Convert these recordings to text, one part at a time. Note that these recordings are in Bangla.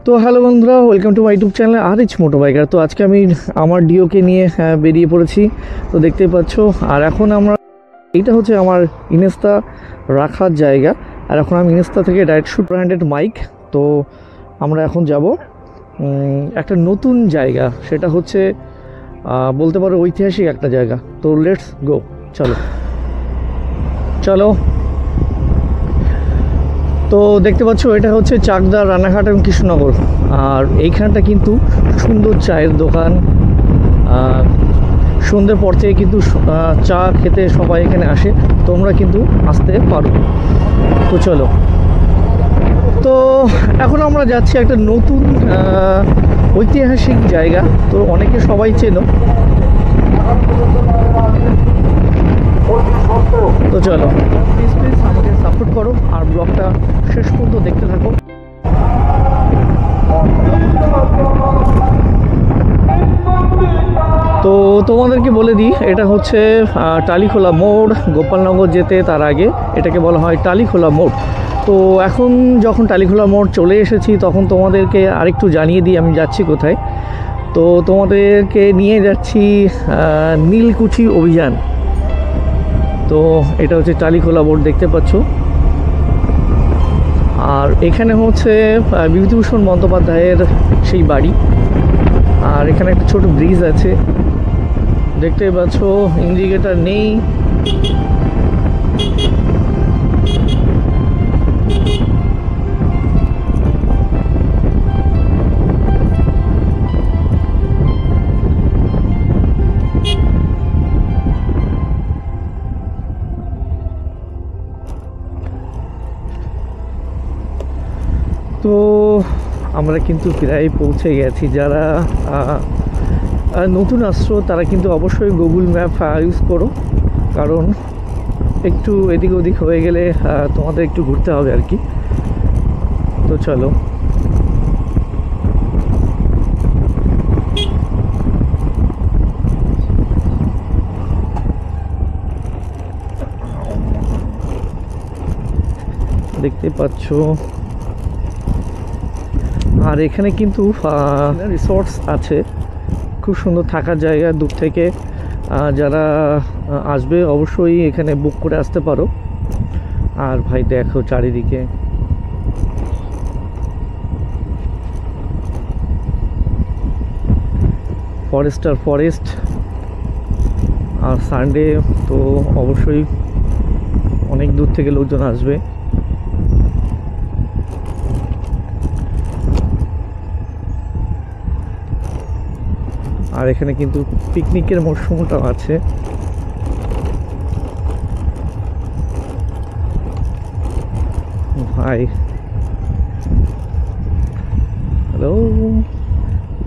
তো হ্যালো বন্ধুরা, welcome to my YouTube channel R H moto biker. তো আজকে আমি আমার ডিওকে নিয়ে বেরিয়ে পড়েছি। তো দেখতেই পাচ্ছ, আর এখন এইটা হচ্ছে আমার ইনস্টা রাখার জায়গা। আর এখন আমি ইনস্টা থেকে ডাইরেক্ট শুট ব্র্যান্ডেড মাইক। তো আমরা এখন যাব একটা নতুন জায়গা, সেটা হচ্ছে বলতে পারো ঐতিহাসিক একটা জায়গা। তো লেটস গো, চলো চলো। তো দেখতে পাচ্ছ, এটা হচ্ছে চাকদা, রানাঘাট এবং কৃষ্ণনগর। আর এইখানটা কিন্তু সুন্দর চায়ের দোকান। সন্ধ্যের পর থেকে কিন্তু চা খেতে সবাই এখানে আসে, তোমরা কিন্তু আসতে পারো। তো চলো, তো এখন আমরা যাচ্ছি একটা নতুন ঐতিহাসিক জায়গা। তো অনেকে সবাই চেনো। তো চলো, প্লিজ প্লিজ আমাকে সাপোর্ট করো আর ব্লগটা শেষ পর্যন্ত দেখতে থাকো। তো তোমাদেরকে বলে দিই, এটা হচ্ছে টালিখোলা মোড়। গোপালনগর যেতে তার আগে এটাকে বলা হয় টালিখোলা মোড়। তো এখন যখন টালিখোলা মোড় চলে এসেছি, তখন তোমাদেরকে আরেকটু জানিয়ে দিই আমি যাচ্ছি কোথায়। তো তোমাদেরকে নিয়ে যাচ্ছি নীলকুঠি অভিযান। তো এটা হচ্ছে টালিখোলা মোড়, দেখতে পাচ্ছ। আর এখানে হচ্ছে বিভূতিভূষণ বন্দ্যোপাধ্যায়ের সেই বাড়ি। আর এখানে একটা ছোট ব্রিজ আছে, দেখতে পাচ্ছ। ইন্ডিকেটার নেই। তো আমরা কিন্তু প্রায় পৌঁছে গেছি। যারা নতুন আসছো তারা কিন্তু অবশ্যই গুগল ম্যাপ ইউজ করো, কারণ একটু এদিক ওদিক হয়ে গেলে তোমাদের একটু ঘুরতে হবে আর কি। তো চলো, দেখতে পাচ্ছ। আর এখানে কিন্তু রিসর্টস আছে, খুব সুন্দর থাকার জায়গা। দূর থেকে যারা আসবে অবশ্যই এখানে বুক করে আসতে পারো। আর ভাই দেখো চারিদিকে ফরেস্ট। আর সানডে তো অবশ্যই অনেক দূর থেকে লোকজন আসবে। আর এখানে কিন্তু পিকনিকের মরশুমটাও আছে। ভাই হ্যালো,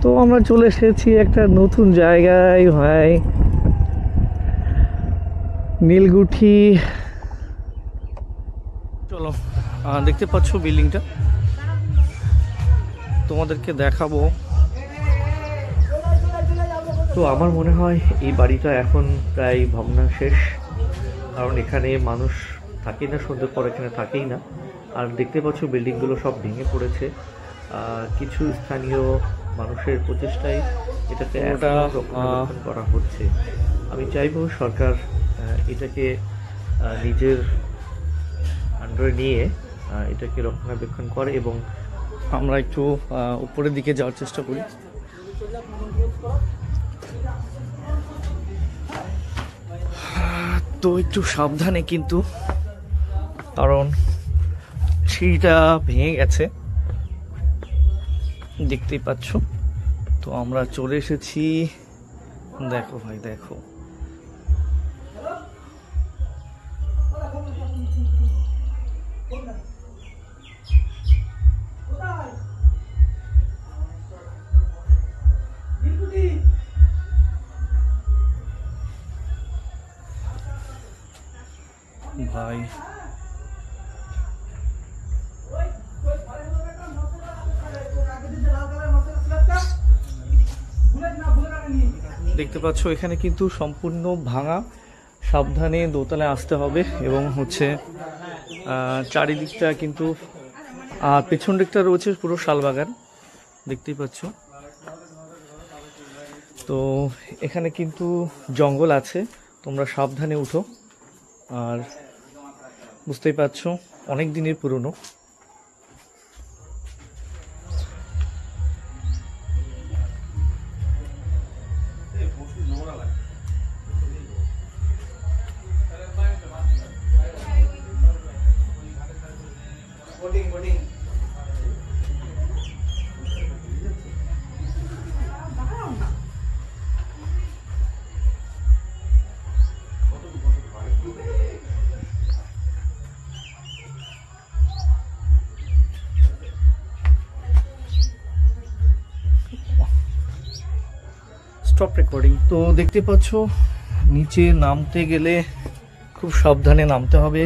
তো আমরা চলে এসেছি একটা নতুন জায়গায় ভাই, নীলকুঠি। চলো, দেখতে পাচ্ছ বিল্ডিংটা, তোমাদেরকে দেখাবো। তো আমার মনে হয় এই বাড়িটা এখন প্রায় ভগ্নাশেষ, কারণ এখানে মানুষ থাকেই না, সন্ধ্যের পর এখানে থাকেই না। আর দেখতে পাচ্ছ বিল্ডিংগুলো সব ভেঙে পড়েছে। কিছু স্থানীয় মানুষের প্রচেষ্টায় এটাকে রক্ষণাবেক্ষণ করা হচ্ছে। আমি চাইবো সরকার এটাকে নিজের আন্ডারে নিয়ে এটাকে রক্ষণাবেক্ষণ করে, এবং আমরা একটু উপরের দিকে যাওয়ার চেষ্টা করি। তো একটু সাবধানে কিন্তু, কারণ সিঁড়িটা ভেঙে গেছে, দেখতেই পাচ্ছ। তো আমরা চলে এসেছি, দেখো ভাই দেখো। ভাই দেখতে পাচ্ছ, এখানে কিন্তু সম্পূর্ণ ভাঙা। সাবধানে দোতলায় আসতে হবে, এবং হচ্ছে চারিদিকটা কিন্তু, আর পেছন দিকটা রয়েছে পুরো শালবাগান। দেখতেই পাচ্ছ। তো এখানে কিন্তু জঙ্গল আছে, তোমরা সাবধানে উঠো। আর বুঝতেই পারছো অনেক দিনের পুরনো। Stop recording. তো দেখতে পাচ্ছ নিচে নামতে গেলে খুব সাবধানে নামতে হবে,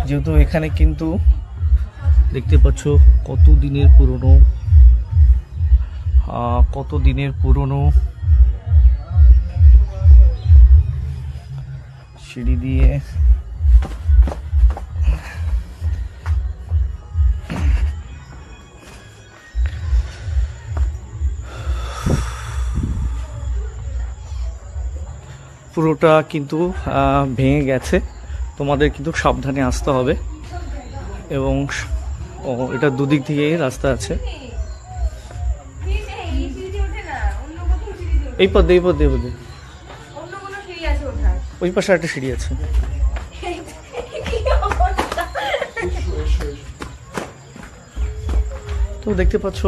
যেহেতু এখানে কিন্তু দেখতে পাচ্ছ কত দিনের পুরনো সিঁড়ি দিয়ে পুরোটা কিন্তু ভেঙে গেছে। তোমাদের কিন্তু সাবধানে আসতে হবে, এবং এটা দুদিক থেকে রাস্তা আছে। এই পথে ওই পাশে একটা সিঁড়ি আছে। তো দেখতে পাচ্ছ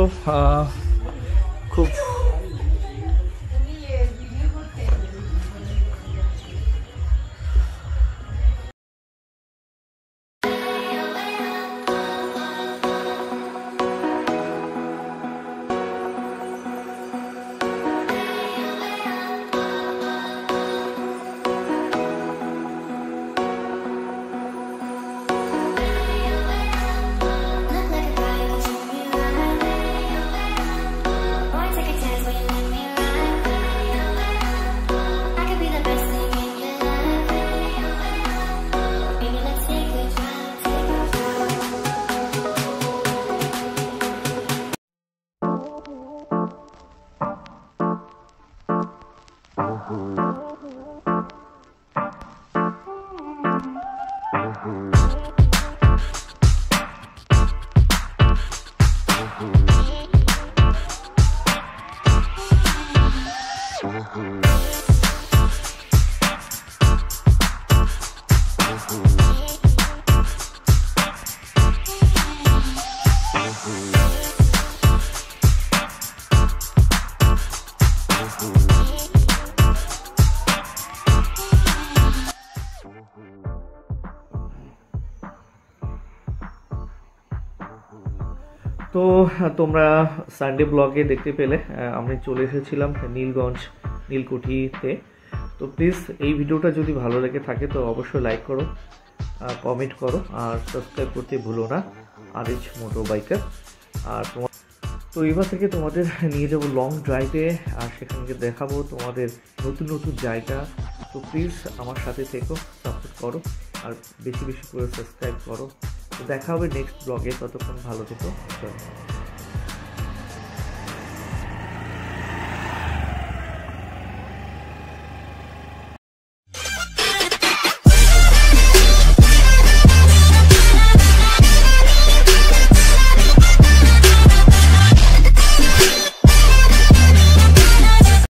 খুব তো তোমরা সানডে ব্লগে দেখতে পেলে আমি চলে এসেছিলাম নীলগঞ্জ নীলকুঠিতে। তো প্লিজ এই ভিডিওটা যদি ভালো লেগে থাকে তো অবশ্যই লাইক করো, কমেন্ট করো, আর সাবস্ক্রাইব করতে ভুলো না আরিচ মোটর বাইকার। আর তো এবার থেকে তোমাদের নিয়ে যাবো লং ড্রাইভে, আর সেখানে দেখাবো তোমাদের নতুন নতুন জায়গা। তো প্লিজ আমার সাথে থেকো, সাপোর্ট করো, আর বেশি বেশি করে সাবস্ক্রাইব করো। তো দেখা হবে নেক্সট ব্লগে, ততক্ষণ ভালো থেকো।